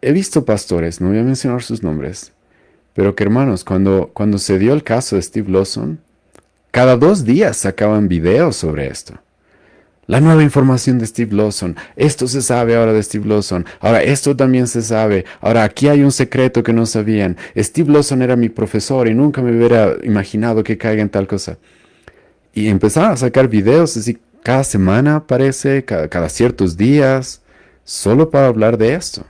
he visto pastores, no voy a mencionar sus nombres, pero que hermanos, cuando se dio el caso de Steve Lawson, cada 2 días sacaban videos sobre esto. La nueva información de Steve Lawson. Esto se sabe ahora de Steve Lawson. Ahora esto también se sabe. Ahora aquí hay un secreto que no sabían. Steve Lawson era mi profesor y nunca me hubiera imaginado que caiga en tal cosa. Y empezaron a sacar videos así cada semana, parece, cada ciertos días, solo para hablar de esto.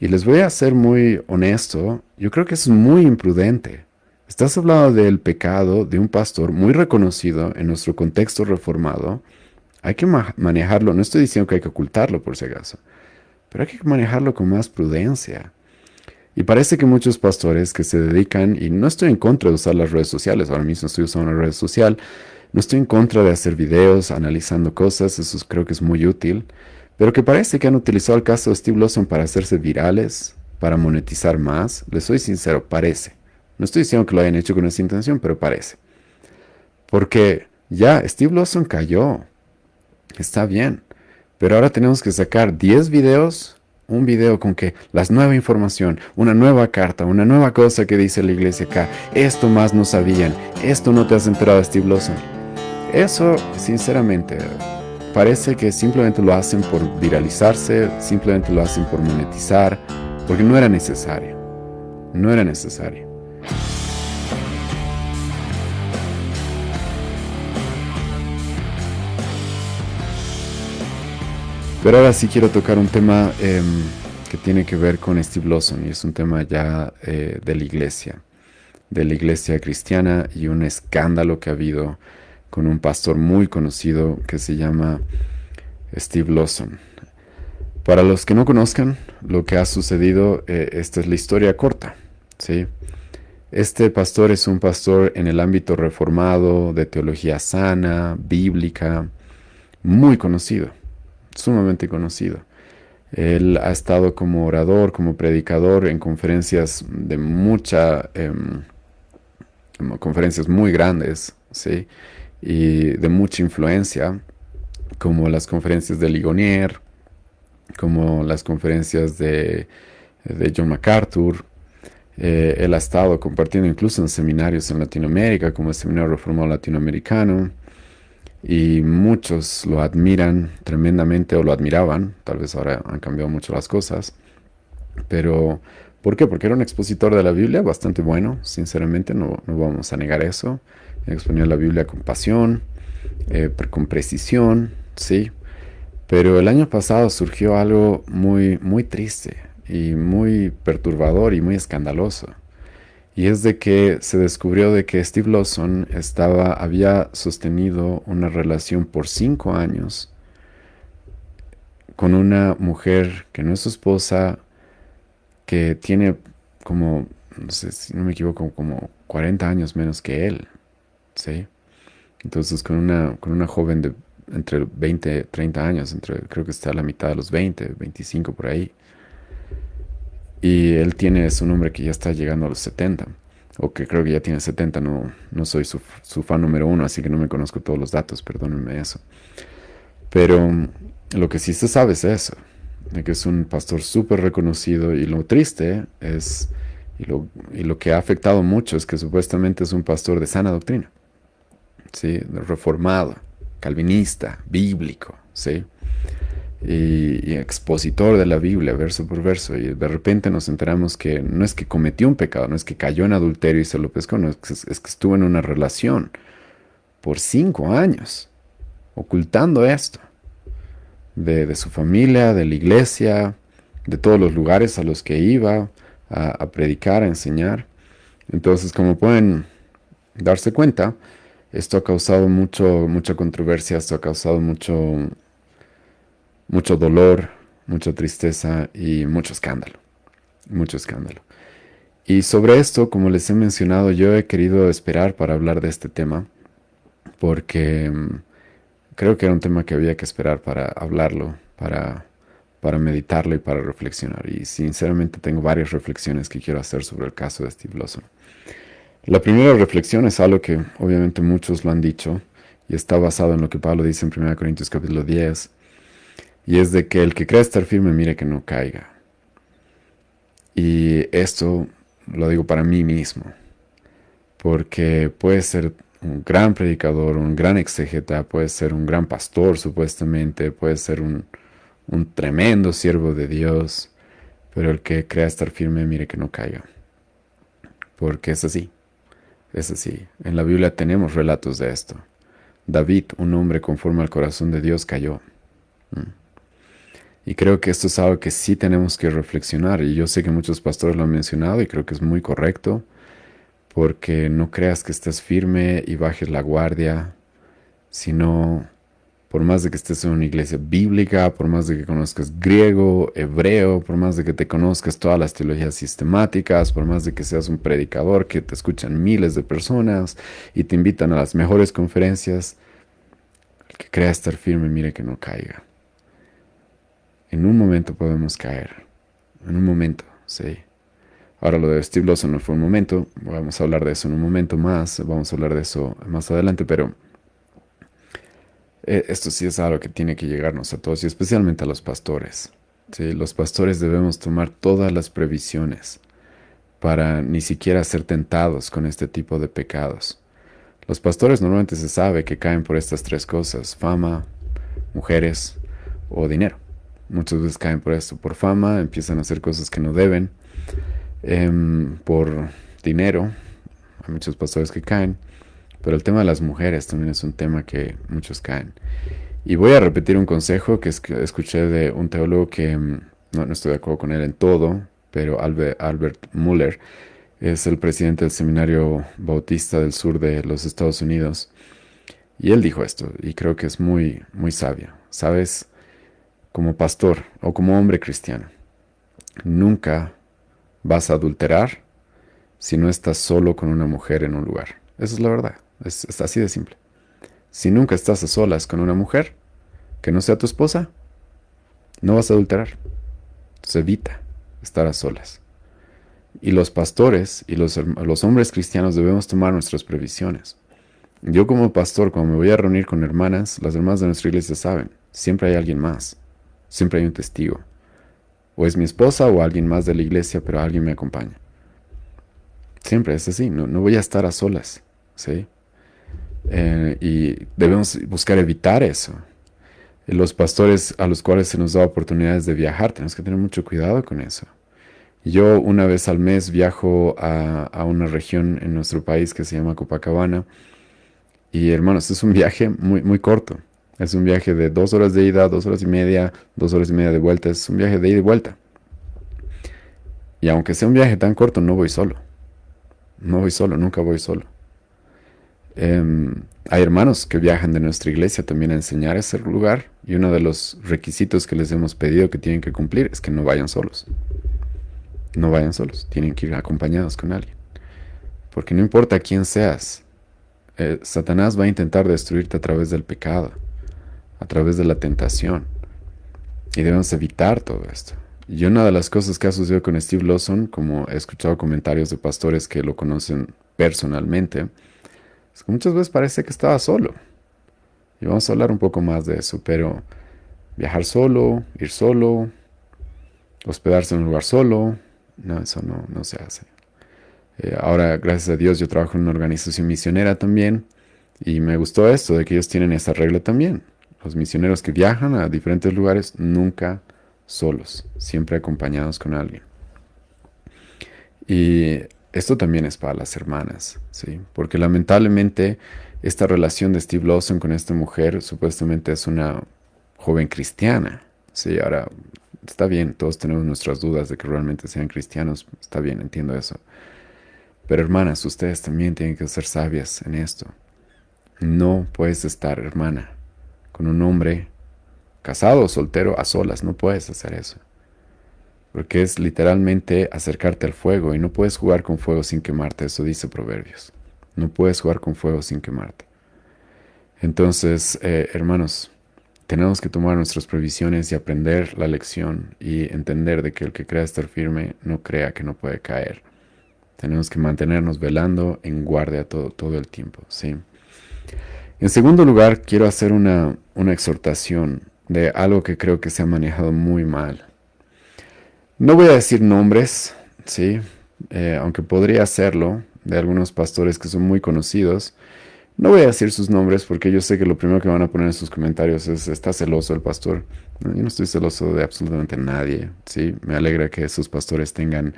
Y les voy a ser muy honesto, yo creo que eso es muy imprudente. Estás hablando del pecado de un pastor muy reconocido en nuestro contexto reformado. Hay que manejarlo, no estoy diciendo que hay que ocultarlo por si acaso, pero hay que manejarlo con más prudencia. Y parece que muchos pastores que se dedican, y no estoy en contra de usar las redes sociales, ahora mismo estoy usando una red social, no estoy en contra de hacer videos analizando cosas, creo que es muy útil, pero que parece que han utilizado el caso de Steve Lawson para hacerse virales, para monetizar más. Les soy sincero, parece. No estoy diciendo que lo hayan hecho con esa intención, pero parece. Porque ya Steve Lawson cayó, está bien, pero ahora tenemos que sacar 10 videos, un video con que la nueva información, una nueva carta, una nueva cosa que dice la iglesia acá, esto más no sabían, esto no te has enterado de Steve Lawson. Eso, sinceramente, parece que simplemente lo hacen por viralizarse, simplemente lo hacen por monetizar, porque no era necesario. No era necesario. Pero ahora sí quiero tocar un tema que tiene que ver con Steve Lawson y es un tema ya de la iglesia cristiana y un escándalo que ha habido con un pastor muy conocido que se llama Steve Lawson. Para los que no conozcan lo que ha sucedido, esta es la historia corta, ¿sí? Este pastor es un pastor en el ámbito reformado, de teología sana, bíblica, muy conocido, sumamente conocido. Él ha estado como orador, como predicador en conferencias de conferencias muy grandes, ¿sí? Y de mucha influencia, como las conferencias de Ligonier, como las conferencias de John MacArthur. Él ha estado compartiendo incluso en seminarios en Latinoamérica, como el Seminario Reformado Latinoamericano, y muchos lo admiran tremendamente o lo admiraban, tal vez ahora han cambiado mucho las cosas, pero ¿por qué? Porque era un expositor de la Biblia bastante bueno, sinceramente, no vamos a negar eso. Exponía la Biblia con pasión, con precisión, sí. Pero el año pasado surgió algo muy, muy triste y muy perturbador y muy escandaloso. Y es de que se descubrió de que Steve Lawson había sostenido una relación por 5 años con una mujer que no es su esposa, que tiene como, no sé si no me equivoco, como 40 años menos que él, ¿sí? Entonces con una joven de entre 20 y 30 años, creo que está a la mitad de los 20, 25 por ahí. Y él tiene su nombre que ya está llegando a los 70, o que creo que ya tiene 70, no soy su fan número uno, así que no me conozco todos los datos, perdónenme eso. Pero lo que sí se sabe es eso, de que es un pastor súper reconocido y lo triste es, y lo que ha afectado mucho es que supuestamente es un pastor de sana doctrina, ¿sí? Reformado, calvinista, bíblico, ¿sí? Y expositor de la Biblia, verso por verso, y de repente nos enteramos que no es que cometió un pecado, no es que cayó en adulterio y se lo pescó, no, es que estuvo en una relación por 5 años, ocultando esto de su familia, de la iglesia, de todos los lugares a los que iba a predicar, a enseñar. Entonces, como pueden darse cuenta, esto ha causado mucha controversia, esto ha causado mucho dolor, mucha tristeza y mucho escándalo, mucho escándalo. Y sobre esto, como les he mencionado, yo he querido esperar para hablar de este tema, porque creo que era un tema que había que esperar para hablarlo, para meditarlo y para reflexionar. Y sinceramente tengo varias reflexiones que quiero hacer sobre el caso de Steve Lawson. La primera reflexión es algo que obviamente muchos lo han dicho y está basado en lo que Pablo dice en 1 Corintios capítulo 10, y es de que el que cree estar firme, mire que no caiga. Y esto lo digo para mí mismo, porque puedes ser un gran predicador, un gran exégeta, puedes ser un gran pastor supuestamente, puedes ser un tremendo siervo de Dios, pero el que crea estar firme, mire que no caiga, porque es así, es así. En la Biblia tenemos relatos de esto. David, un hombre conforme al corazón de Dios, cayó. Y creo que esto es algo que sí tenemos que reflexionar. Y yo sé que muchos pastores lo han mencionado y creo que es muy correcto, porque no creas que estés firme y bajes la guardia, sino por más de que estés en una iglesia bíblica, por más de que conozcas griego, hebreo, por más de que te conozcas todas las teologías sistemáticas, por más de que seas un predicador que te escuchan miles de personas y te invitan a las mejores conferencias, el que crea estar firme, mire que no caiga. En un momento podemos caer, en un momento, sí. Ahora lo de Steve Lawson no fue un momento, vamos a hablar de eso en un momento más, vamos a hablar de eso más adelante, pero esto sí es algo que tiene que llegarnos a todos y especialmente a los pastores. ¿Sí? Los pastores debemos tomar todas las previsiones para ni siquiera ser tentados con este tipo de pecados. Los pastores normalmente se sabe que caen por estas tres cosas: fama, mujeres o dinero. Muchas veces caen por esto, por fama, empiezan a hacer cosas que no deben, por dinero. Hay muchos pastores que caen, pero el tema de las mujeres también es un tema que muchos caen. Y voy a repetir un consejo que escuché de un teólogo que no estoy de acuerdo con él en todo, pero Albert Muller es el presidente del Seminario Bautista del Sur de los Estados Unidos. Y él dijo esto, y creo que es muy, muy sabio. Sabes, como pastor o como hombre cristiano, nunca vas a adulterar si no estás solo con una mujer en un lugar. Esa es la verdad, es así de simple. Si nunca estás a solas con una mujer que no sea tu esposa, no vas a adulterar. Entonces evita estar a solas. Y los pastores y los hombres cristianos debemos tomar nuestras previsiones. Yo como pastor, cuando me voy a reunir con hermanas, las hermanas de nuestra iglesia saben, siempre hay alguien más, siempre hay un testigo. O es mi esposa o alguien más de la iglesia, pero alguien me acompaña. Siempre es así, no voy a estar a solas, ¿sí? Y debemos buscar evitar eso. Los pastores a los cuales se nos da oportunidades de viajar, tenemos que tener mucho cuidado con eso. Yo una vez al mes viajo a una región en nuestro país que se llama Copacabana. Y hermanos, es un viaje muy, muy corto. Es un viaje de 2 horas de ida, 2 horas y media, 2 horas y media de vuelta. Es un viaje de ida y vuelta. Y aunque sea un viaje tan corto, no voy solo. No voy solo, nunca voy solo. Hay hermanos que viajan de nuestra iglesia también a enseñar ese lugar. Y uno de los requisitos que les hemos pedido que tienen que cumplir es que no vayan solos. No vayan solos, tienen que ir acompañados con alguien. Porque no importa quién seas, Satanás va a intentar destruirte a través del pecado, a través de la tentación. Y debemos evitar todo esto. Y una de las cosas que ha sucedido con Steve Lawson, como he escuchado comentarios de pastores que lo conocen personalmente, es que muchas veces parece que estaba solo. Y vamos a hablar un poco más de eso, pero viajar solo, ir solo, hospedarse en un lugar solo, no, eso no se hace. Ahora, gracias a Dios, yo trabajo en una organización misionera también y me gustó esto de que ellos tienen esa regla también. Los misioneros que viajan a diferentes lugares nunca solos, siempre acompañados con alguien. Y esto también es para las hermanas, ¿sí? Porque lamentablemente esta relación de Steve Lawson con esta mujer supuestamente es una joven cristiana, ¿sí? Ahora, está bien, todos tenemos nuestras dudas de que realmente sean cristianos, está bien, entiendo eso. Pero hermanas, ustedes también tienen que ser sabias en esto. No puedes estar, hermana, con un hombre casado o soltero a solas. No puedes hacer eso. Porque es literalmente acercarte al fuego y no puedes jugar con fuego sin quemarte. Eso dice Proverbios. No puedes jugar con fuego sin quemarte. Entonces, hermanos, tenemos que tomar nuestras previsiones y aprender la lección y entender de que el que crea estar firme no crea que no puede caer. Tenemos que mantenernos velando en guardia todo el tiempo, ¿sí? En segundo lugar, quiero hacer una exhortación de algo que creo que se ha manejado muy mal. No voy a decir nombres sí, aunque podría hacerlo, de algunos pastores que son muy conocidos. No voy a decir sus nombres porque yo sé que lo primero que van a poner en sus comentarios es, está celoso el pastor. No, yo no estoy celoso de absolutamente nadie, ¿sí? Me alegra que sus pastores tengan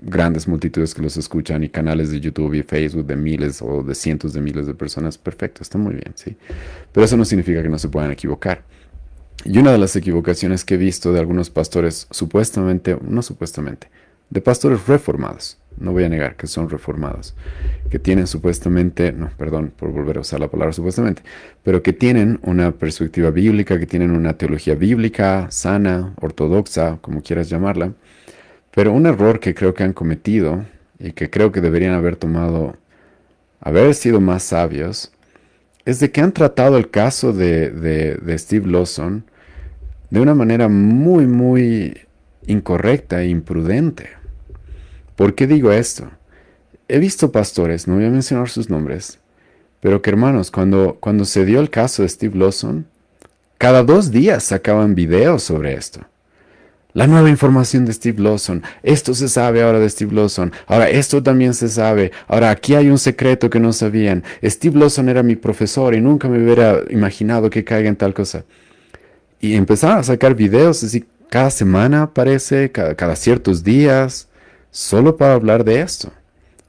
grandes multitudes que los escuchan y canales de YouTube y Facebook de miles o de cientos de miles de personas. Perfecto, está muy bien, ¿sí? Pero eso no significa que no se puedan equivocar. Y una de las equivocaciones que he visto de algunos pastores, supuestamente, no supuestamente, de pastores reformados, no voy a negar que son reformados, que tienen supuestamente, no, perdón por volver a usar la palabra supuestamente, pero que tienen una perspectiva bíblica, que tienen una teología bíblica, sana, ortodoxa, como quieras llamarla, pero un error que creo que han cometido y que creo que deberían haber tomado, haber sido más sabios, es de que han tratado el caso de Steve Lawson de una manera muy, muy incorrecta e imprudente. ¿Por qué digo esto? He visto pastores, no voy a mencionar sus nombres, pero que hermanos, cuando se dio el caso de Steve Lawson, cada 2 días sacaban videos sobre esto. La nueva información de Steve Lawson. Esto se sabe ahora de Steve Lawson. Ahora esto también se sabe. Ahora aquí hay un secreto que no sabían. Steve Lawson era mi profesor y nunca me hubiera imaginado que caiga en tal cosa. Y empezaron a sacar videos así cada semana, parece, cada ciertos días, solo para hablar de esto.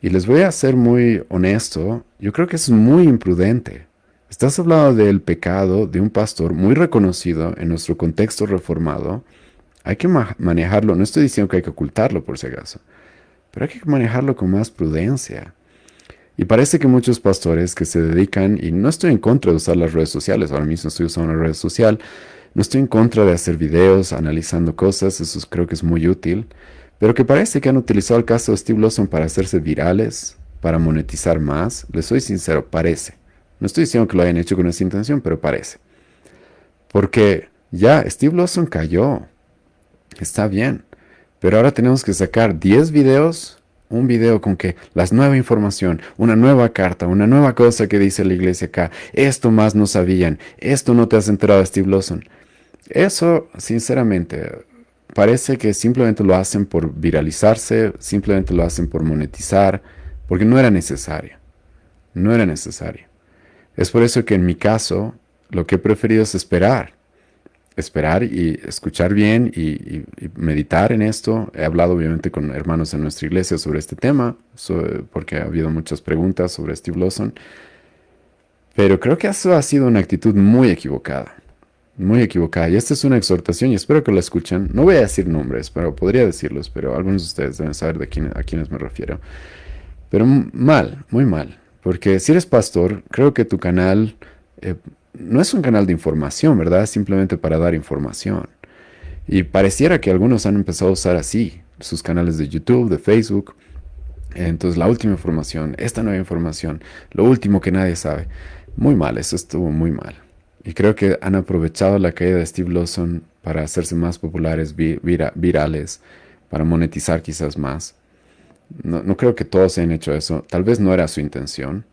Y les voy a ser muy honesto, yo creo que es muy imprudente. Estás hablando del pecado de un pastor muy reconocido en nuestro contexto reformado. Hay que manejarlo, no estoy diciendo que hay que ocultarlo por si acaso, pero hay que manejarlo con más prudencia. Y parece que muchos pastores que se dedican, y no estoy en contra de usar las redes sociales, ahora mismo estoy usando una red social, no estoy en contra de hacer videos analizando cosas, eso creo que es muy útil, pero que parece que han utilizado el caso de Steve Lawson para hacerse virales, para monetizar más. Les soy sincero, parece. No estoy diciendo que lo hayan hecho con esa intención, pero parece. Porque ya Steve Lawson cayó, está bien, pero ahora tenemos que sacar 10 videos, un video con que la nueva información, una nueva carta, una nueva cosa que dice la iglesia acá, esto más no sabían, esto no te has enterado de Steve Lawson. Eso, sinceramente, parece que simplemente lo hacen por viralizarse, simplemente lo hacen por monetizar, porque no era necesario. No era necesario. Es por eso que en mi caso, lo que he preferido es esperar. Esperar y escuchar bien y meditar en esto. He hablado obviamente con hermanos en nuestra iglesia sobre este tema, porque ha habido muchas preguntas sobre Steve Lawson. Pero creo que eso ha sido una actitud muy equivocada. Muy equivocada. Y esta es una exhortación y espero que la escuchen. No voy a decir nombres, pero podría decirlos, pero algunos de ustedes deben saber a quiénes me refiero. Pero mal, muy mal. Porque si eres pastor, creo que tu canal no es un canal de información, ¿verdad? Es simplemente para dar información. Y pareciera que algunos han empezado a usar así sus canales de YouTube, de Facebook. Entonces, la última información, esta nueva información, lo último que nadie sabe. Muy mal, eso estuvo muy mal. Y creo que han aprovechado la caída de Steve Lawson para hacerse más populares, virales, para monetizar quizás más. No, no creo que todos hayan hecho eso. Tal vez no era su intención,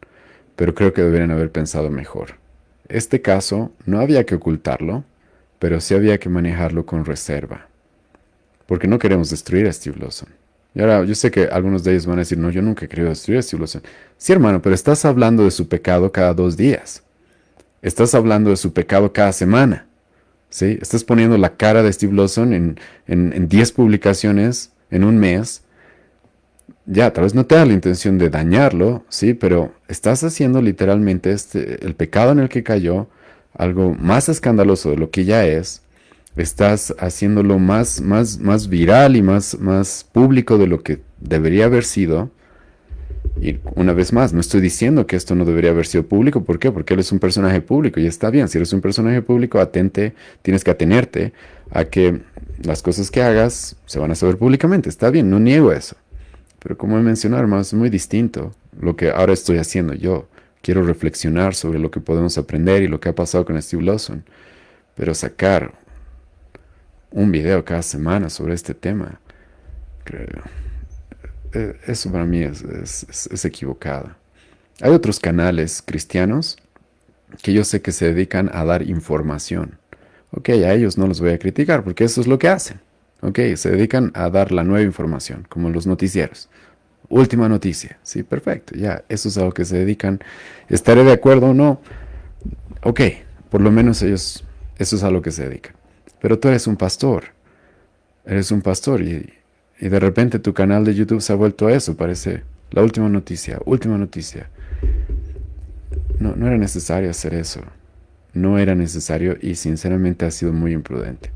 pero creo que deberían haber pensado mejor. Este caso no había que ocultarlo, pero sí había que manejarlo con reserva, porque no queremos destruir a Steve Lawson. Y ahora, yo sé que algunos de ellos van a decir, no, yo nunca he querido destruir a Steve Lawson. Sí, hermano, pero estás hablando de su pecado cada 2 días. Estás hablando de su pecado cada semana. ¿Sí? Estás poniendo la cara de Steve Lawson en 10 publicaciones en un mes. Ya, tal vez no te da la intención de dañarlo, sí, pero estás haciendo literalmente el pecado en el que cayó algo más escandaloso de lo que ya es. Estás haciéndolo más viral y más público de lo que debería haber sido. Y una vez más, no estoy diciendo que esto no debería haber sido público. ¿Por qué? Porque él es un personaje público y está bien. Si eres un personaje público, tienes que atenerte a que las cosas que hagas se van a saber públicamente. Está bien, no niego eso. Pero como he mencionado, hermanos, es muy distinto lo que ahora estoy haciendo yo. Quiero reflexionar sobre lo que podemos aprender y lo que ha pasado con Steve Lawson. Pero sacar un video cada semana sobre este tema, creo, eso para mí es equivocado. Hay otros canales cristianos que yo sé que se dedican a dar información. Ok, a ellos no los voy a criticar porque eso es lo que hacen. Ok, se dedican a dar la nueva información, como los noticieros. Última noticia. Sí, perfecto. Ya, eso es a lo que se dedican. ¿Estaré de acuerdo o no? Ok, por lo menos ellos, eso es a lo que se dedican. Pero tú eres un pastor. Eres un pastor y de repente tu canal de YouTube se ha vuelto a eso. Parece la última noticia, última noticia. No, no era necesario hacer eso. No era necesario y sinceramente ha sido muy imprudente.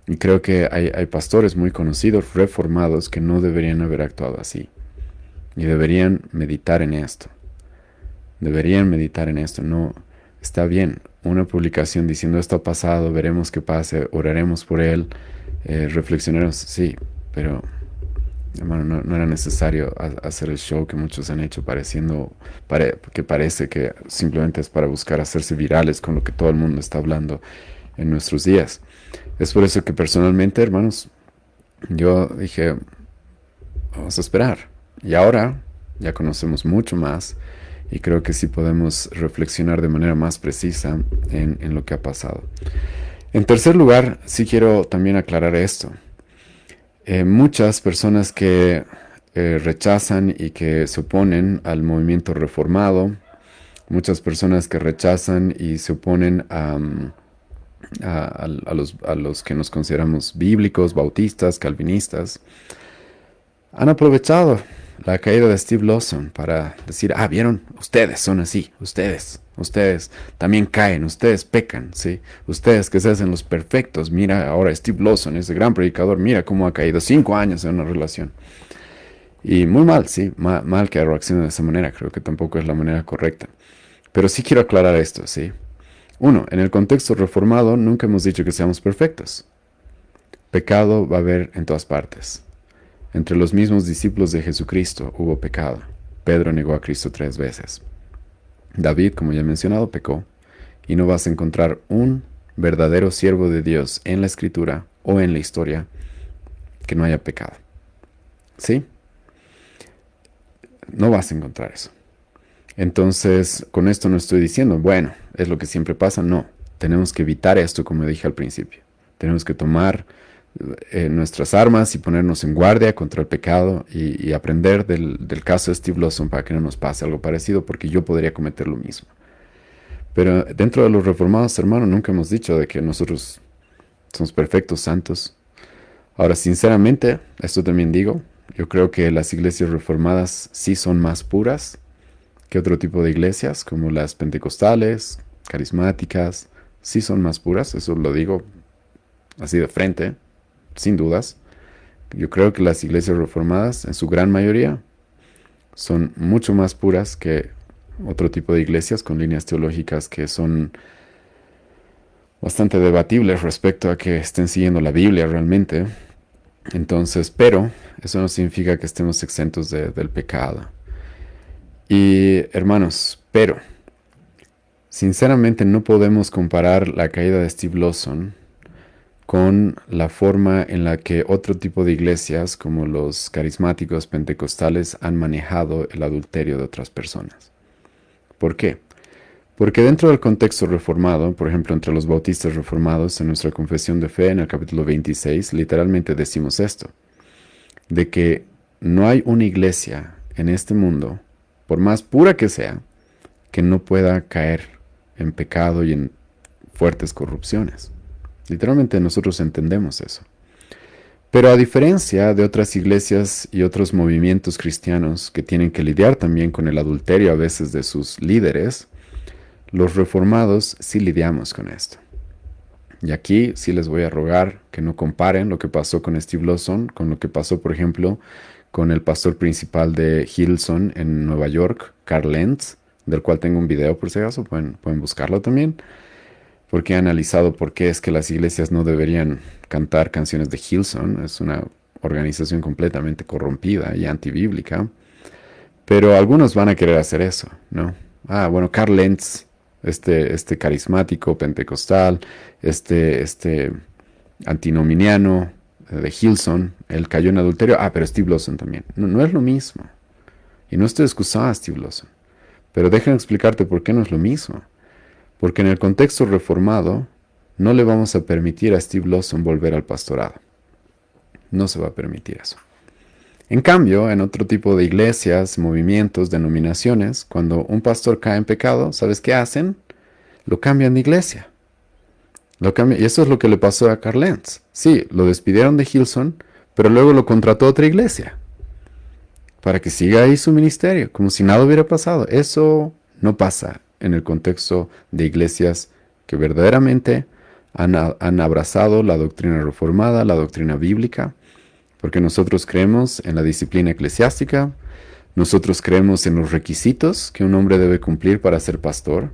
Y creo que hay pastores muy conocidos, reformados, que no deberían haber actuado así. Y deberían meditar en esto. Deberían meditar en esto. No está bien una publicación diciendo esto ha pasado, veremos qué pase, oraremos por él, reflexionaremos. Sí, pero hermano, no era necesario hacer el show que muchos han hecho que parece que simplemente es para buscar hacerse virales con lo que todo el mundo está hablando en nuestros días. Es por eso que personalmente, hermanos, yo dije, vamos a esperar. Y ahora ya conocemos mucho más y creo que sí podemos reflexionar de manera más precisa en lo que ha pasado. En tercer lugar, sí quiero también aclarar esto. Muchas personas que rechazan y que se oponen al movimiento reformado, muchas personas que rechazan y se oponen a los que nos consideramos bíblicos, bautistas, calvinistas, han aprovechado la caída de Steve Lawson para decir, vieron, ustedes son así, ustedes también caen, ustedes pecan, ¿sí? Ustedes que se hacen los perfectos, mira ahora Steve Lawson, ese gran predicador, mira cómo ha caído 5 años en una relación. Y muy mal, sí, mal que reaccione de esa manera, creo que tampoco es la manera correcta. Pero sí quiero aclarar esto, ¿sí? Uno, en el contexto reformado nunca hemos dicho que seamos perfectos. Pecado va a haber en todas partes. Entre los mismos discípulos de Jesucristo hubo pecado. Pedro negó a Cristo 3 veces. David, como ya he mencionado, pecó. Y no vas a encontrar un verdadero siervo de Dios en la Escritura o en la historia que no haya pecado. ¿Sí? No vas a encontrar eso. Entonces, con esto no estoy diciendo, bueno, es lo que siempre pasa. No, tenemos que evitar esto, como dije al principio. Tenemos que tomar nuestras armas y ponernos en guardia contra el pecado y aprender del caso de Steve Lawson para que no nos pase algo parecido, porque yo podría cometer lo mismo. Pero dentro de los reformados, hermano, nunca hemos dicho de que nosotros somos perfectos, santos. Ahora, sinceramente, esto también digo, yo creo que las iglesias reformadas sí son más puras que otro tipo de iglesias, como las pentecostales, carismáticas, sí son más puras, eso lo digo así de frente, sin dudas. Yo creo que las iglesias reformadas, en su gran mayoría, son mucho más puras que otro tipo de iglesias con líneas teológicas que son bastante debatibles respecto a que estén siguiendo la Biblia realmente. Entonces, pero eso no significa que estemos exentos del pecado. Y hermanos, pero sinceramente no podemos comparar la caída de Steve Lawson con la forma en la que otro tipo de iglesias, como los carismáticos pentecostales, han manejado el adulterio de otras personas. ¿Por qué? Porque dentro del contexto reformado, por ejemplo, entre los bautistas reformados, en nuestra confesión de fe, en el capítulo 26, literalmente decimos esto, de que no hay una iglesia en este mundo, por más pura que sea, que no pueda caer en pecado y en fuertes corrupciones. Literalmente nosotros entendemos eso. Pero a diferencia de otras iglesias y otros movimientos cristianos que tienen que lidiar también con el adulterio a veces de sus líderes, los reformados sí lidiamos con esto. Y aquí sí les voy a rogar que no comparen lo que pasó con Steve Lawson con lo que pasó, por ejemplo, con el pastor principal de Hillsong en Nueva York, Carl Lentz, del cual tengo un video por si acaso, pueden buscarlo también, porque he analizado por qué es que las iglesias no deberían cantar canciones de Hillsong. Es una organización completamente corrompida y antibíblica, pero algunos van a querer hacer eso, ¿no? Bueno, Carl Lentz, este carismático pentecostal, este antinominiano de Hillsong, él cayó en adulterio. Pero Steve Lawson también. No es lo mismo. Y no estoy excusando a Steve Lawson. Pero déjame explicarte por qué no es lo mismo. Porque en el contexto reformado, no le vamos a permitir a Steve Lawson volver al pastorado. No se va a permitir eso. En cambio, en otro tipo de iglesias, movimientos, denominaciones, cuando un pastor cae en pecado, ¿sabes qué hacen? Lo cambian de iglesia. Y eso es lo que le pasó a Carl Lentz. Sí, lo despidieron de Hillsong, pero luego lo contrató a otra iglesia para que siga ahí su ministerio, como si nada hubiera pasado. Eso no pasa en el contexto de iglesias que verdaderamente han abrazado la doctrina reformada, la doctrina bíblica, porque nosotros creemos en la disciplina eclesiástica, nosotros creemos en los requisitos que un hombre debe cumplir para ser pastor.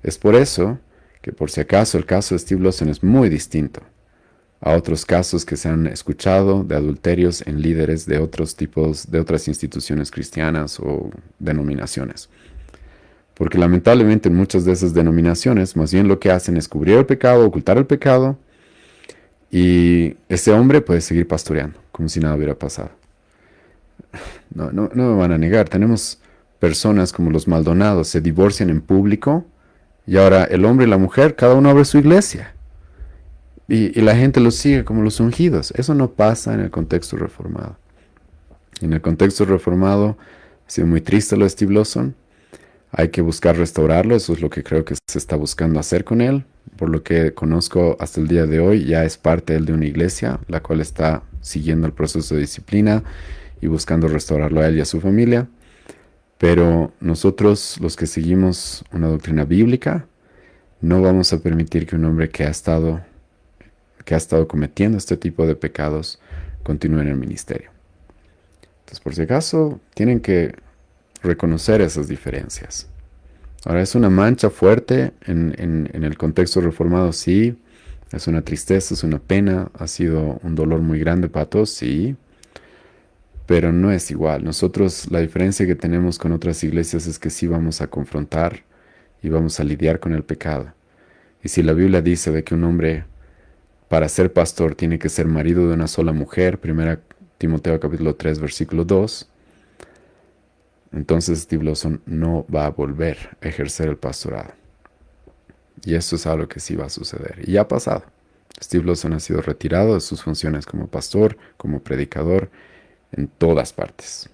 Es por eso que, por si acaso, el caso de Steve Lawson es muy distinto a otros casos que se han escuchado de adulterios en líderes de otros tipos, de otras instituciones cristianas o denominaciones. Porque lamentablemente en muchas de esas denominaciones, más bien lo que hacen es cubrir el pecado, ocultar el pecado, y ese hombre puede seguir pastoreando, como si nada hubiera pasado. No me van a negar, tenemos personas como los Maldonados, se divorcian en público, y ahora el hombre y la mujer, cada uno abre su iglesia. Y la gente los sigue como los ungidos. Eso no pasa en el contexto reformado. En el contexto reformado ha sido muy triste lo de Steve Lawson. Hay que buscar restaurarlo. Eso es lo que creo que se está buscando hacer con él. Por lo que conozco hasta el día de hoy, ya es parte él de una iglesia, la cual está siguiendo el proceso de disciplina y buscando restaurarlo a él y a su familia. Pero nosotros, los que seguimos una doctrina bíblica, no vamos a permitir que un hombre que ha estado cometiendo este tipo de pecados continúe en el ministerio. Entonces, por si acaso, tienen que reconocer esas diferencias. Ahora, es una mancha fuerte en el contexto reformado, sí. Es una tristeza, es una pena, ha sido un dolor muy grande para todos, sí. Pero no es igual. Nosotros, la diferencia que tenemos con otras iglesias es que sí vamos a confrontar y vamos a lidiar con el pecado. Y si la Biblia dice de que un hombre para ser pastor tiene que ser marido de una sola mujer, 1 Timoteo capítulo 3, versículo 2, entonces Steve Lawson no va a volver a ejercer el pastorado. Y eso es algo que sí va a suceder. Y ya ha pasado. Steve Lawson ha sido retirado de sus funciones como pastor, como predicador, en todas partes.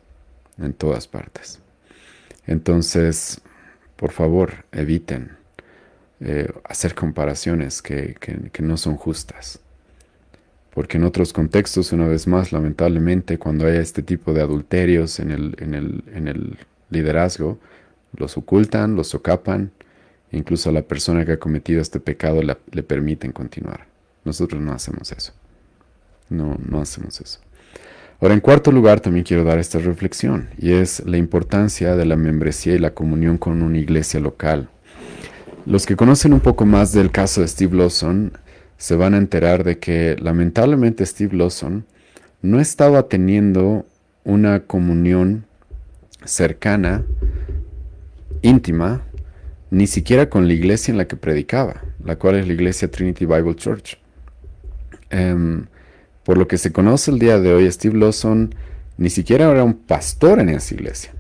En todas partes. Entonces, por favor, eviten hacer comparaciones que no son justas. Porque en otros contextos, una vez más, lamentablemente, cuando hay este tipo de adulterios en el liderazgo, los ocultan, los socapan, incluso a la persona que ha cometido este pecado le permiten continuar. Nosotros no hacemos eso. No hacemos eso. Ahora, en cuarto lugar, también quiero dar esta reflexión, y es la importancia de la membresía y la comunión con una iglesia local. Los que conocen un poco más del caso de Steve Lawson se van a enterar de que lamentablemente Steve Lawson no estaba teniendo una comunión cercana, íntima, ni siquiera con la iglesia en la que predicaba, la cual es la iglesia Trinity Bible Church. Por lo que se conoce el día de hoy, Steve Lawson ni siquiera era un pastor en esa iglesia.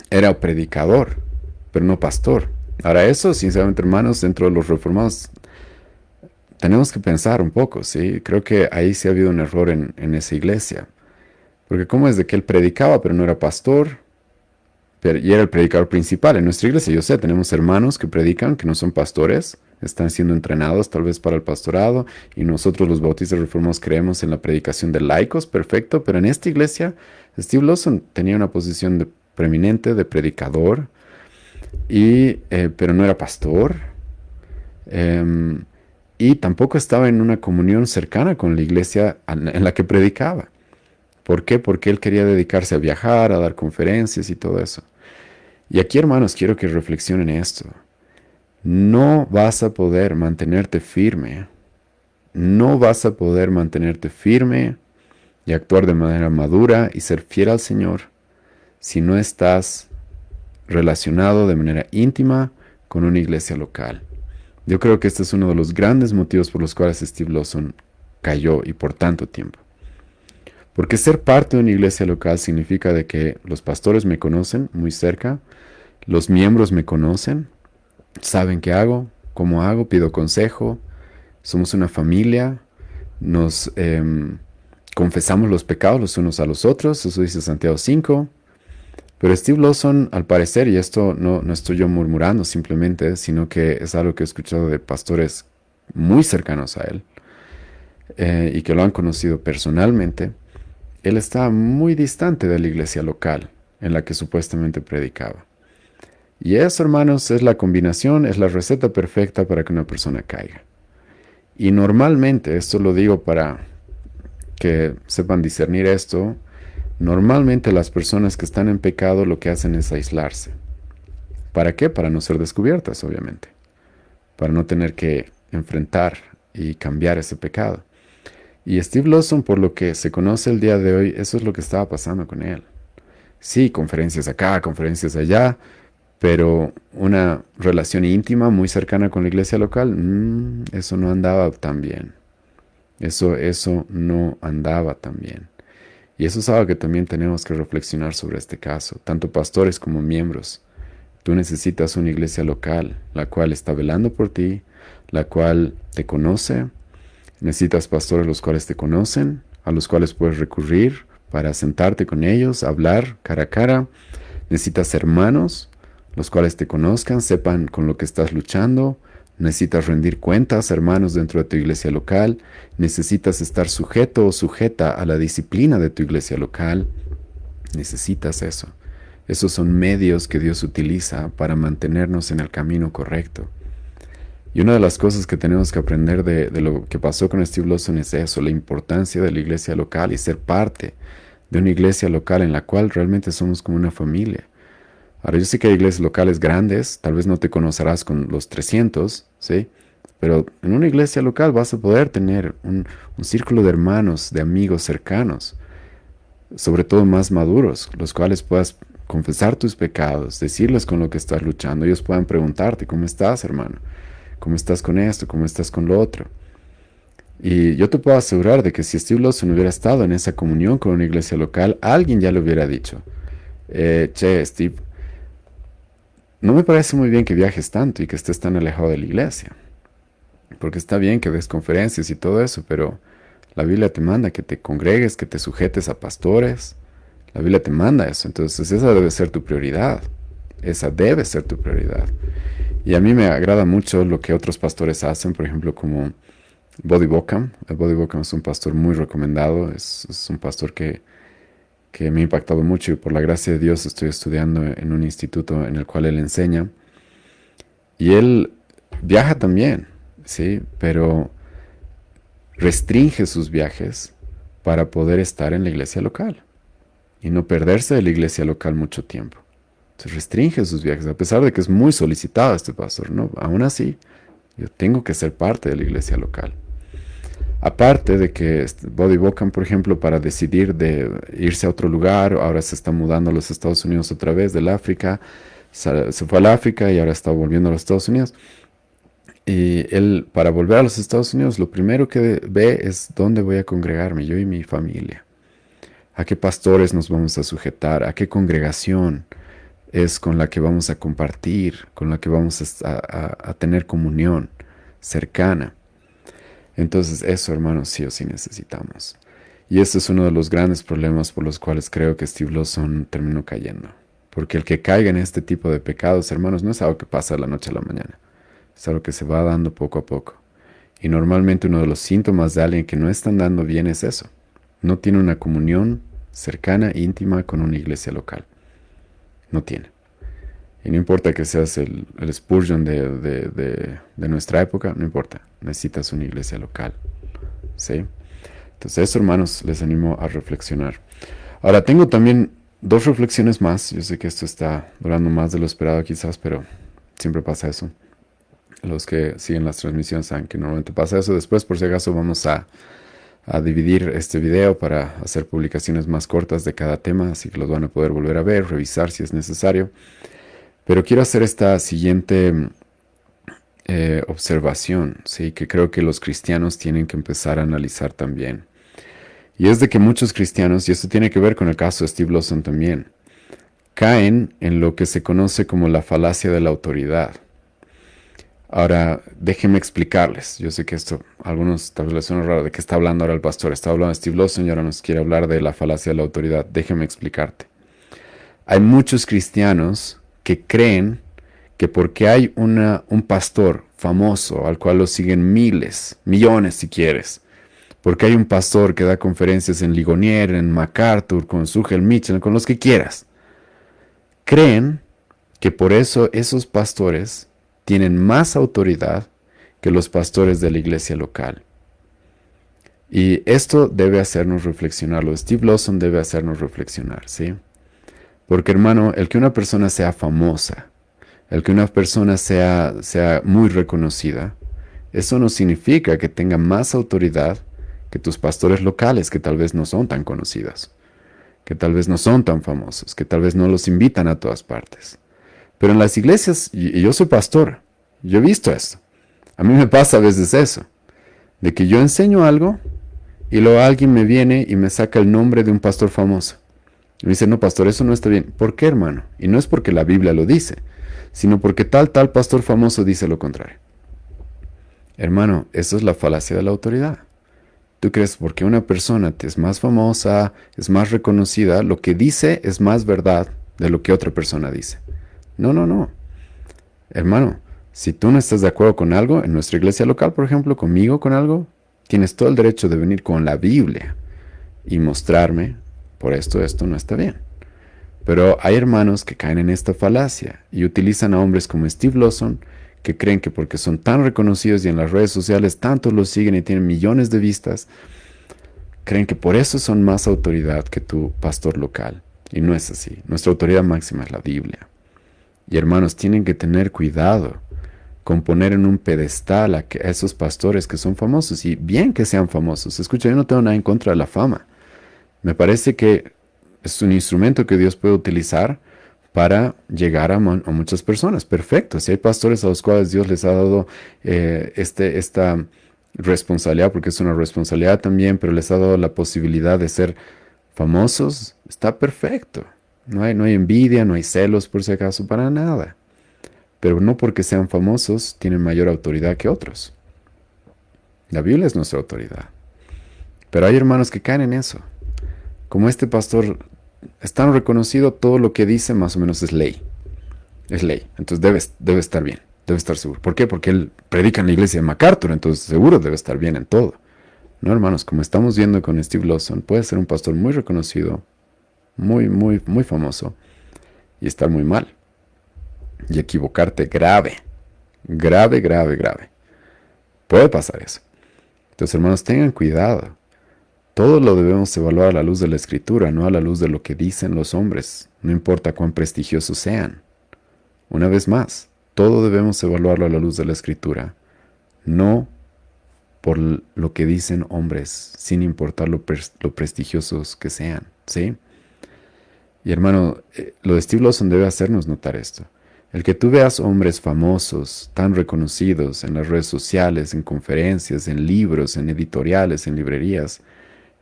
Era predicador, pero no pastor. Ahora eso, sinceramente, hermanos, dentro de los reformados, tenemos que pensar un poco, ¿sí? Creo que ahí sí ha habido un error en esa iglesia. Porque cómo es de que él predicaba, pero no era pastor, y era el predicador principal en nuestra iglesia. Yo sé, tenemos hermanos que predican, que no son pastores, están siendo entrenados tal vez para el pastorado, y nosotros los bautistas reformados creemos en la predicación de laicos, perfecto, pero en esta iglesia, Steve Lawson tenía una posición preeminente de predicador, pero no era pastor, y tampoco estaba en una comunión cercana con la iglesia en la que predicaba. ¿Por qué? Porque él quería dedicarse a viajar, a dar conferencias y todo eso. Y aquí, hermanos, quiero que reflexionen esto. No vas a poder mantenerte firme. No vas a poder mantenerte firme y actuar de manera madura y ser fiel al Señor si no estás relacionado de manera íntima con una iglesia local. Yo creo que este es uno de los grandes motivos por los cuales Steve Lawson cayó y por tanto tiempo. Porque ser parte de una iglesia local significa de que los pastores me conocen muy cerca, los miembros me conocen, saben qué hago, cómo hago, pido consejo, somos una familia, nos confesamos los pecados los unos a los otros, eso dice Santiago 5. Pero Steve Lawson, al parecer, y esto no estoy yo murmurando simplemente, sino que es algo que he escuchado de pastores muy cercanos a él, y que lo han conocido personalmente, él está muy distante de la iglesia local en la que supuestamente predicaba. Y eso, hermanos, es la combinación, es la receta perfecta para que una persona caiga. Y normalmente, esto lo digo para que sepan discernir esto, normalmente las personas que están en pecado lo que hacen es aislarse. ¿Para qué? Para no ser descubiertas, obviamente. Para no tener que enfrentar y cambiar ese pecado. Y Steve Lawson, por lo que se conoce el día de hoy, eso es lo que estaba pasando con él. Sí, conferencias acá, conferencias allá, pero una relación íntima muy cercana con la iglesia local, eso no andaba tan bien. Eso no andaba tan bien. Y eso es algo que también tenemos que reflexionar sobre este caso, tanto pastores como miembros. Tú necesitas una iglesia local, la cual está velando por ti, la cual te conoce. Necesitas pastores los cuales te conocen, a los cuales puedes recurrir para sentarte con ellos, hablar cara a cara. Necesitas hermanos, los cuales te conozcan, sepan con lo que estás luchando. Necesitas rendir cuentas, hermanos, dentro de tu iglesia local. Necesitas estar sujeto o sujeta a la disciplina de tu iglesia local. Necesitas eso. Esos son medios que Dios utiliza para mantenernos en el camino correcto. Y una de las cosas que tenemos que aprender de lo que pasó con Steve Lawson es eso, la importancia de la iglesia local y ser parte de una iglesia local en la cual realmente somos como una familia. Ahora, yo sé que hay iglesias locales grandes, tal vez no te conocerás con los 300, ¿sí? Pero en una iglesia local vas a poder tener un círculo de hermanos, de amigos cercanos, sobre todo más maduros, los cuales puedas confesar tus pecados, decirles con lo que estás luchando. Ellos puedan preguntarte, ¿cómo estás, hermano? ¿Cómo estás con esto? ¿Cómo estás con lo otro? Y yo te puedo asegurar de que si Steve Lawson hubiera estado en esa comunión con una iglesia local, alguien ya le hubiera dicho, che, Steve, no me parece muy bien que viajes tanto y que estés tan alejado de la iglesia. Porque está bien que des conferencias y todo eso, pero la Biblia te manda que te congregues, que te sujetes a pastores. La Biblia te manda eso. Entonces esa debe ser tu prioridad. Esa debe ser tu prioridad. Y a mí me agrada mucho lo que otros pastores hacen, por ejemplo, como Buddy Bockham. Buddy Bockham es un pastor muy recomendado. Es un pastor que me ha impactado mucho y por la gracia de Dios estoy estudiando en un instituto en el cual él enseña. Y él viaja también, ¿sí? Pero restringe sus viajes para poder estar en la iglesia local y no perderse de la iglesia local mucho tiempo. Entonces restringe sus viajes, a pesar de que es muy solicitado este pastor, ¿no? Aún así, yo tengo que ser parte de la iglesia local. Aparte de que Buddy Bockham, por ejemplo, para decidir de irse a otro lugar, ahora se está mudando a los Estados Unidos otra vez del África, se fue al África y ahora está volviendo a los Estados Unidos. Y él, para volver a los Estados Unidos, lo primero que ve es dónde voy a congregarme, yo y mi familia. ¿A qué pastores nos vamos a sujetar? ¿A qué congregación es con la que vamos a compartir, con la que vamos a tener comunión cercana? Entonces eso, hermanos, sí o sí necesitamos. Y este es uno de los grandes problemas por los cuales creo que Steve Lawson terminó cayendo. Porque el que caiga en este tipo de pecados, hermanos, no es algo que pasa de la noche a la mañana. Es algo que se va dando poco a poco. Y normalmente uno de los síntomas de alguien que no está andando bien es eso. No tiene una comunión cercana, íntima con una iglesia local. No tiene. Y no importa que seas el Spurgeon de nuestra época, no importa. Necesitas una iglesia local. ¿Sí? Entonces eso, hermanos, les animo a reflexionar. Ahora, tengo también 2 reflexiones más. Yo sé que esto está durando más de lo esperado quizás, pero siempre pasa eso. Los que siguen las transmisiones saben que normalmente pasa eso. Después, por si acaso, vamos a dividir este video para hacer publicaciones más cortas de cada tema, así que los van a poder volver a ver, revisar si es necesario. Pero quiero hacer esta siguiente observación, ¿sí? Que creo que los cristianos tienen que empezar a analizar también. Y es de que muchos cristianos, y esto tiene que ver con el caso de Steve Lawson también, caen en lo que se conoce como la falacia de la autoridad. Ahora, déjenme explicarles. Yo sé que esto, a algunos tal vez les suena raro, ¿de qué está hablando ahora el pastor? Está hablando de Steve Lawson y ahora nos quiere hablar de la falacia de la autoridad. Déjenme explicarte. Hay muchos cristianos que creen que porque hay un pastor famoso al cual lo siguen miles, millones si quieres, porque hay un pastor que da conferencias en Ligonier, en MacArthur, con Sugel Mitchell, con los que quieras, creen que por eso esos pastores tienen más autoridad que los pastores de la iglesia local. Y esto debe hacernos reflexionar, lo de Steve Lawson debe hacernos reflexionar, ¿sí? Porque hermano, el que una persona sea famosa, el que una persona sea muy reconocida, eso no significa que tenga más autoridad que tus pastores locales, que tal vez no son tan conocidos, que tal vez no son tan famosos, que tal vez no los invitan a todas partes. Pero en las iglesias, y yo soy pastor, yo he visto esto. A mí me pasa a veces eso, de que yo enseño algo y luego alguien me viene y me saca el nombre de un pastor famoso. Y me dice, no, pastor, eso no está bien. ¿Por qué, hermano? Y no es porque la Biblia lo dice, sino porque tal pastor famoso dice lo contrario. Hermano, eso es la falacia de la autoridad. Tú crees porque una persona es más famosa, es más reconocida, lo que dice es más verdad de lo que otra persona dice. No, no, no. Hermano, si tú no estás de acuerdo con algo, en nuestra iglesia local, por ejemplo, conmigo con algo, tienes todo el derecho de venir con la Biblia y mostrarme, por esto no está bien. Pero hay hermanos que caen en esta falacia y utilizan a hombres como Steve Lawson, que creen que porque son tan reconocidos y en las redes sociales tantos los siguen y tienen millones de vistas, creen que por eso son más autoridad que tu pastor local. Y no es así. Nuestra autoridad máxima es la Biblia. Y hermanos, tienen que tener cuidado con poner en un pedestal a esos pastores que son famosos. Y bien que sean famosos. Escucha, yo no tengo nada en contra de la fama. Me parece que es un instrumento que Dios puede utilizar para llegar a muchas personas. Perfecto. Si hay pastores a los cuales Dios les ha dado esta responsabilidad, porque es una responsabilidad también, pero les ha dado la posibilidad de ser famosos, está perfecto. No hay envidia, no hay celos por si acaso, para nada. Pero no porque sean famosos tienen mayor autoridad que otros. La Biblia es nuestra autoridad. Pero hay hermanos que caen en eso. Como este pastor es tan reconocido, todo lo que dice más o menos es ley. Es ley. Entonces debe estar bien. Debe estar seguro. ¿Por qué? Porque él predica en la iglesia de MacArthur, entonces seguro debe estar bien en todo. No, hermanos, como estamos viendo con Steve Lawson, puede ser un pastor muy reconocido, muy, muy, muy famoso, y estar muy mal. Y equivocarte grave. Grave, grave, grave. Puede pasar eso. Entonces, hermanos, tengan cuidado. Todo lo debemos evaluar a la luz de la Escritura, no a la luz de lo que dicen los hombres, no importa cuán prestigiosos sean. Una vez más, todo debemos evaluarlo a la luz de la Escritura, no por lo que dicen hombres, sin importar lo prestigiosos que sean, ¿sí? Y hermano, lo de Steve Lawson debe hacernos notar esto. El que tú veas hombres famosos, tan reconocidos en las redes sociales, en conferencias, en libros, en editoriales, en librerías,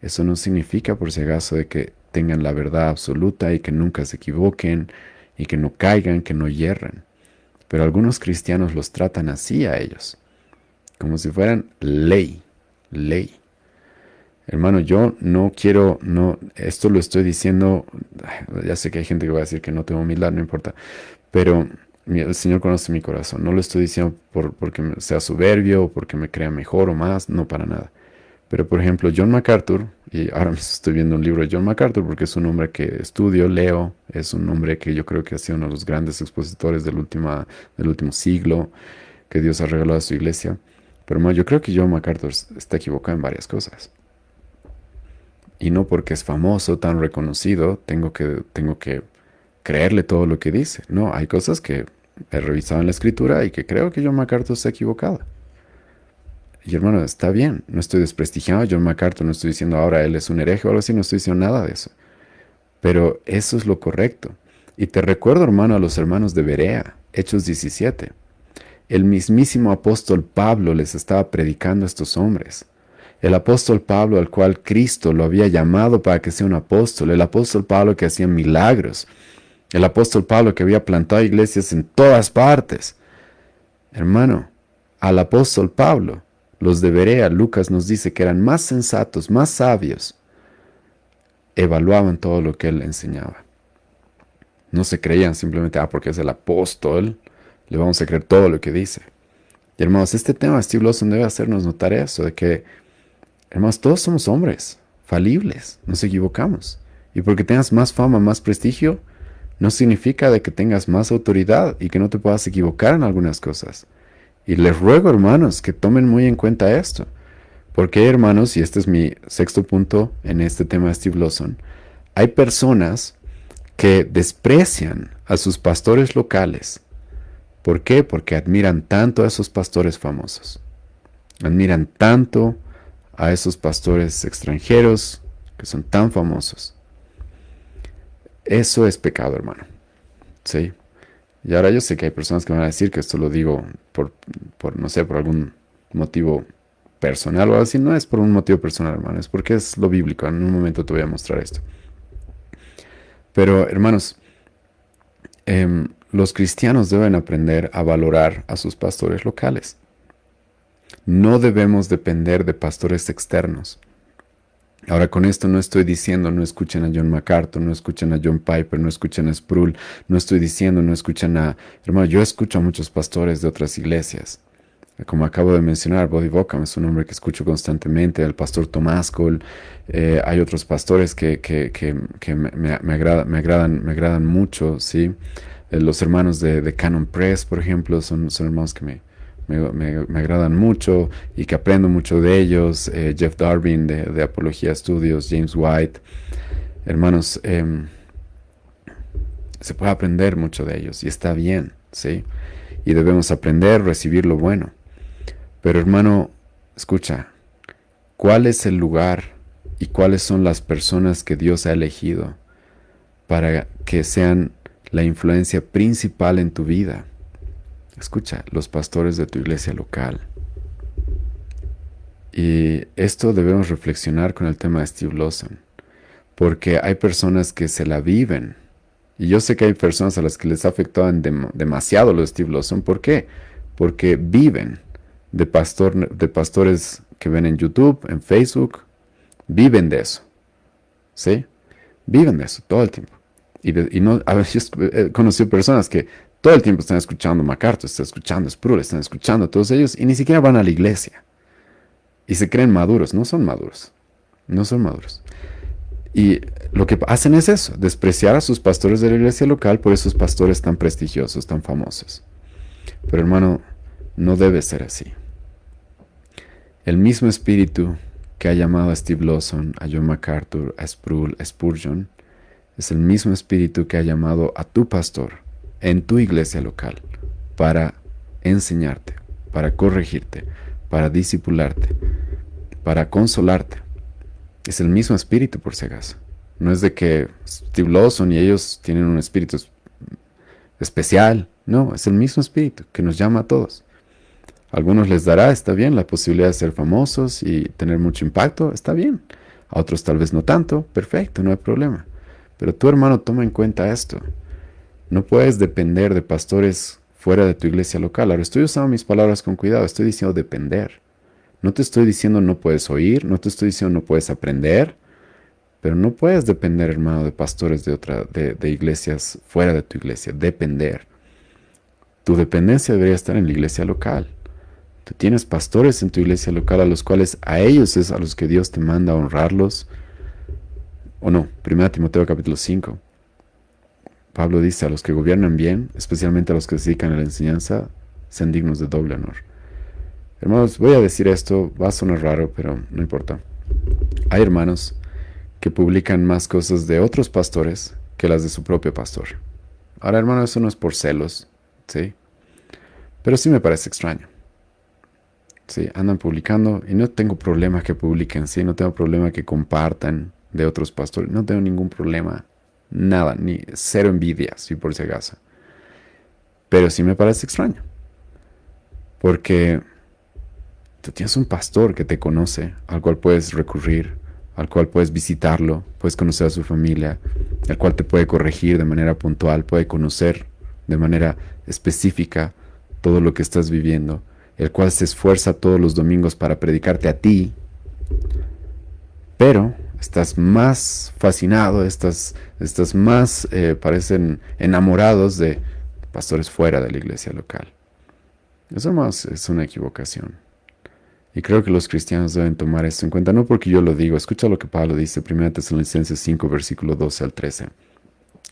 eso no significa por si acaso de que tengan la verdad absoluta y que nunca se equivoquen y que no caigan, que no yerren. Pero algunos cristianos los tratan así a ellos, como si fueran ley. Hermano, yo no quiero, esto lo estoy diciendo, ya sé que hay gente que va a decir que no tengo humildad, no importa, pero el Señor conoce mi corazón. No lo estoy diciendo porque sea soberbio o porque me crea mejor o más, no para nada. Pero por ejemplo, John MacArthur, y ahora mismo estoy viendo un libro de John MacArthur porque es un hombre que estudio, leo, es un hombre que yo creo que ha sido uno de los grandes expositores del último siglo que Dios ha regalado a su iglesia. Pero yo creo que John MacArthur está equivocado en varias cosas. Y no porque es famoso, tan reconocido, tengo que creerle todo lo que dice. No, hay cosas que he revisado en la Escritura y que creo que John MacArthur está equivocado. Y hermano, está bien, no estoy desprestigiando a John MacArthur, no estoy diciendo ahora él es un hereje o algo así, no estoy diciendo nada de eso. Pero eso es lo correcto. Y te recuerdo, hermano, a los hermanos de Berea, Hechos 17. El mismísimo apóstol Pablo les estaba predicando a estos hombres. El apóstol Pablo al cual Cristo lo había llamado para que sea un apóstol. El apóstol Pablo que hacía milagros. El apóstol Pablo que había plantado iglesias en todas partes. Hermano, al apóstol Pablo, los de Berea, Lucas nos dice que eran más sensatos, más sabios, evaluaban todo lo que él enseñaba. No se creían simplemente, porque es el apóstol, le vamos a creer todo lo que dice. Y hermanos, este tema de Steve Lawson debe hacernos notar eso, de que, hermanos, todos somos hombres, falibles, nos equivocamos. Y porque tengas más fama, más prestigio, no significa de que tengas más autoridad y que no te puedas equivocar en algunas cosas. Y les ruego, hermanos, que tomen muy en cuenta esto. Porque, hermanos, y este es mi sexto punto en este tema de Steve Lawson, hay personas que desprecian a sus pastores locales. ¿Por qué? Porque admiran tanto a esos pastores famosos. Admiran tanto a esos pastores extranjeros que son tan famosos. Eso es pecado, hermano. ¿Sí? Y ahora yo sé que hay personas que van a decir que esto lo digo no sé, por algún motivo personal o algo así. No es por un motivo personal, hermano. Es porque es lo bíblico. En un momento te voy a mostrar esto. Pero, hermanos, los cristianos deben aprender a valorar a sus pastores locales. No debemos depender de pastores externos. Ahora, con esto no estoy diciendo no escuchen a John MacArthur, no escuchen a John Piper, no escuchen a Sproul, no estoy diciendo no escuchen a... Hermano, yo escucho a muchos pastores de otras iglesias. Como acabo de mencionar, Buddy Bockham es un hombre que escucho constantemente, el pastor Tomás Cole, hay otros pastores que me agradan mucho, ¿sí? Los hermanos de Canon Press, por ejemplo, son hermanos que me agradan mucho y que aprendo mucho de ellos. Jeff Darwin de Apología Studios, James White. Hermanos, se puede aprender mucho de ellos y está bien, ¿sí? Y debemos aprender, recibir lo bueno. Pero hermano, escucha, ¿cuál es el lugar y cuáles son las personas que Dios ha elegido para que sean la influencia principal en tu vida? Escucha, los pastores de tu iglesia local. Y esto debemos reflexionar con el tema de Steve Lawson, porque hay personas que se la viven. Y yo sé que hay personas a las que les ha afectado demasiado lo de Steve Lawson. ¿Por qué? Porque viven de pastores que ven en YouTube, en Facebook, viven de eso. ¿Sí? Viven de eso todo el tiempo. Y no, a veces he conocido personas que todo el tiempo están escuchando MacArthur, están escuchando Sproul, están escuchando a todos ellos y ni siquiera van a la iglesia. Y se creen maduros. No son maduros. No son maduros. Y lo que hacen es eso, despreciar a sus pastores de la iglesia local por esos pastores tan prestigiosos, tan famosos. Pero hermano, no debe ser así. El mismo espíritu que ha llamado a Steve Lawson, a John MacArthur, a Sproul, a Spurgeon, es el mismo espíritu que ha llamado a tu pastor en tu iglesia local para enseñarte, para corregirte, para discipularte, para consolarte. Es el mismo espíritu, por si acaso. No es de que Steve Lawson y ellos tienen un espíritu especial. No, es el mismo espíritu que nos llama a todos. A algunos les dará, está bien, la posibilidad de ser famosos y tener mucho impacto, está bien. A otros tal vez no tanto, perfecto, no hay problema. Pero tu hermano, toma en cuenta esto. No puedes depender de pastores fuera de tu iglesia local. Ahora estoy usando mis palabras con cuidado, estoy diciendo depender. No te estoy diciendo no puedes oír, no te estoy diciendo no puedes aprender, pero no puedes depender, hermano, de pastores de iglesias fuera de tu iglesia. Depender. Tu dependencia debería estar en la iglesia local. Tú tienes pastores en tu iglesia local a los cuales a ellos es a los que Dios te manda a honrarlos. O no, 1 Timoteo capítulo 5. Pablo dice a los que gobiernan bien, especialmente a los que se dedican a la enseñanza, sean dignos de doble honor. Hermanos, voy a decir esto, va a sonar raro, pero no importa. Hay hermanos que publican más cosas de otros pastores que las de su propio pastor. Ahora, hermano, eso no es por celos, ¿sí? Pero sí me parece extraño. Sí, andan publicando y no tengo problema que publiquen, sí, no tengo problema que compartan de otros pastores, no tengo ningún problema, nada, ni cero envidia, sí, por si acaso. Pero sí me parece extraño, porque tú tienes un pastor que te conoce, al cual puedes recurrir, al cual puedes visitarlo, puedes conocer a su familia, al cual te puede corregir de manera puntual, puede conocer de manera específica todo lo que estás viviendo. el cual se esfuerza todos los domingos para predicarte a ti, pero estás más fascinado, estás más, parecen enamorados de pastores fuera de la iglesia local. Eso más es una equivocación. Y creo que los cristianos deben tomar esto en cuenta, no porque yo lo digo. Escucha lo que Pablo dice, 1 Tesalonicenses 5, versículo 12 al 13.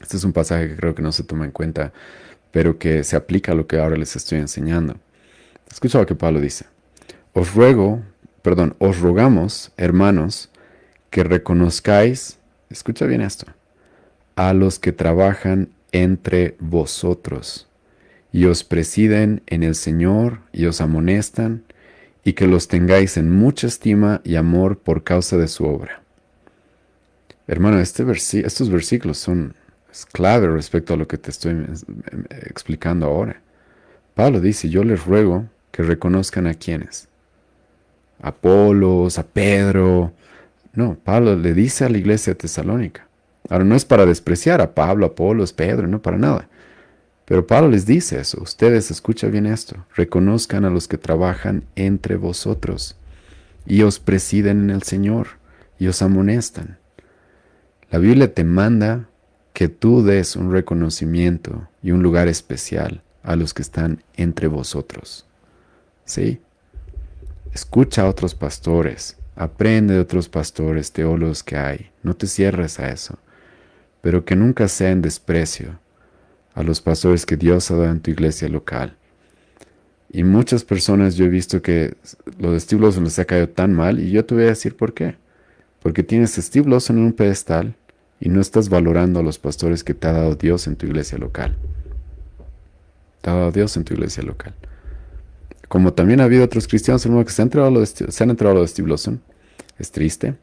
Este es un pasaje que creo que no se toma en cuenta, pero que se aplica a lo que ahora les estoy enseñando. Escucha lo que Pablo dice. Os rogamos, hermanos, que reconozcáis, escucha bien esto, a los que trabajan entre vosotros y os presiden en el Señor y os amonestan, y que los tengáis en mucha estima y amor por causa de su obra. Hermano, estos versículos son clave respecto a lo que te estoy explicando ahora. Pablo dice, yo les ruego que reconozcan a quienes. A Apolos, a Pedro. No, Pablo le dice a la iglesia de Tesalónica. Ahora, no es para despreciar a Pablo, Apolos, Pedro, no para nada. Pero Pablo les dice eso. Ustedes, escuchen bien esto. Reconozcan a los que trabajan entre vosotros y os presiden en el Señor y os amonestan. La Biblia te manda que tú des un reconocimiento y un lugar especial a los que están entre vosotros. ¿Sí? Escucha a otros pastores. Aprende de otros pastores, teólogos que hay. No te cierres a eso. Pero que nunca sea en desprecio a los pastores que Dios ha dado en tu iglesia local. Y muchas personas yo he visto que lo de Steve Lawson les ha caído tan mal, y yo te voy a decir por qué. Porque tienes a Steve Lawson en un pedestal y no estás valorando a los pastores que te ha dado Dios en tu iglesia local. Te ha dado Dios en tu iglesia local. Como también ha habido otros cristianos, hermano, que se han entregado a lo de Steve Lawson. Es triste,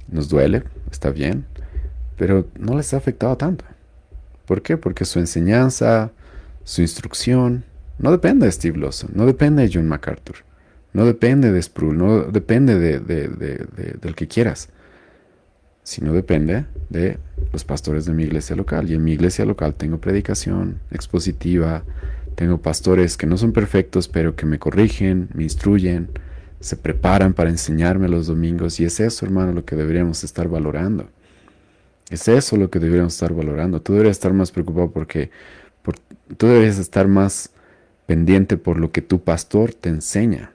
nos duele, está bien, pero no les ha afectado tanto. ¿Por qué? Porque su enseñanza, su instrucción, no depende de Steve Lawson, no depende de John MacArthur, no depende de Sproul, no depende del que quieras, sino depende de los pastores de mi iglesia local. Y en mi iglesia local tengo predicación expositiva, tengo pastores que no son perfectos, pero que me corrigen, me instruyen, se preparan para enseñarme los domingos, y es eso, hermano, lo que deberíamos estar valorando. Es eso lo que deberíamos estar valorando. Tú deberías estar más preocupado tú deberías estar más pendiente por lo que tu pastor te enseña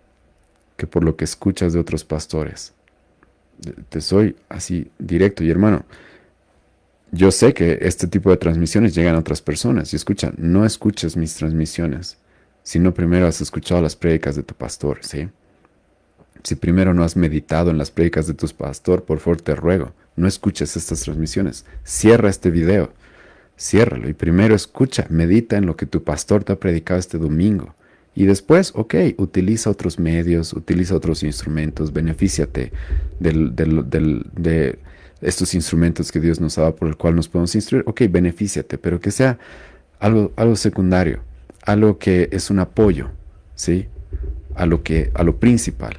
que por lo que escuchas de otros pastores. Te soy así directo. Y hermano, yo sé que este tipo de transmisiones llegan a otras personas. Y escucha, no escuches mis transmisiones, sino primero has escuchado las prédicas de tu pastor, ¿sí? Si primero no has meditado en las prédicas de tu pastor, por favor te ruego, no escuches estas transmisiones. Cierra este video, ciérralo y primero escucha, medita en lo que tu pastor te ha predicado este domingo. Y después, utiliza otros medios, utiliza otros instrumentos, benefíciate de estos instrumentos que Dios nos ha dado por el cual nos podemos instruir. Benefíciate, pero que sea algo secundario, algo que es un apoyo, ¿sí? A lo principal.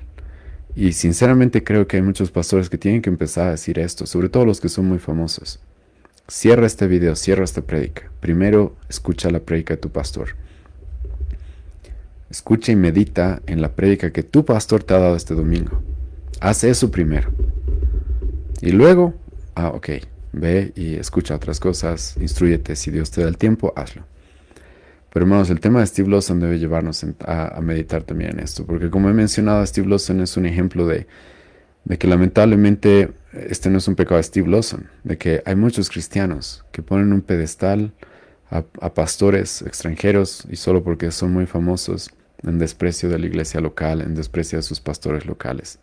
Y sinceramente creo que hay muchos pastores que tienen que empezar a decir esto, sobre todo los que son muy famosos. Cierra este video, cierra esta prédica. Primero escucha la prédica de tu pastor. Escucha y medita en la prédica que tu pastor te ha dado este domingo. Haz eso primero. Y luego, ve y escucha otras cosas, instrúyete. Si Dios te da el tiempo, hazlo. Pero hermanos, el tema de Steve Lawson debe llevarnos a meditar también en esto, porque como he mencionado, Steve Lawson es un ejemplo de que lamentablemente este no es un pecado de Steve Lawson, de que hay muchos cristianos que ponen un pedestal a pastores extranjeros y solo porque son muy famosos, en desprecio de la iglesia local, en desprecio de sus pastores locales.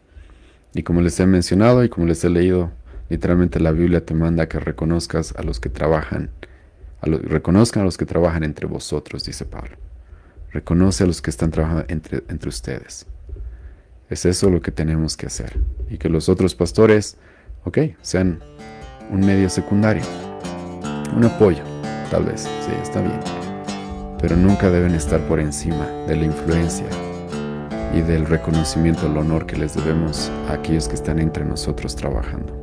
Y como les he mencionado y como les he leído, literalmente la Biblia te manda que reconozcas a los que trabajan. Reconozcan a los que trabajan entre vosotros, dice Pablo. Reconoce a los que están trabajando entre ustedes. Es eso lo que tenemos que hacer. Y que los otros pastores, sean un medio secundario. Un apoyo, tal vez. Sí, está bien. Pero nunca deben estar por encima de la influencia y del reconocimiento, el honor que les debemos a aquellos que están entre nosotros trabajando.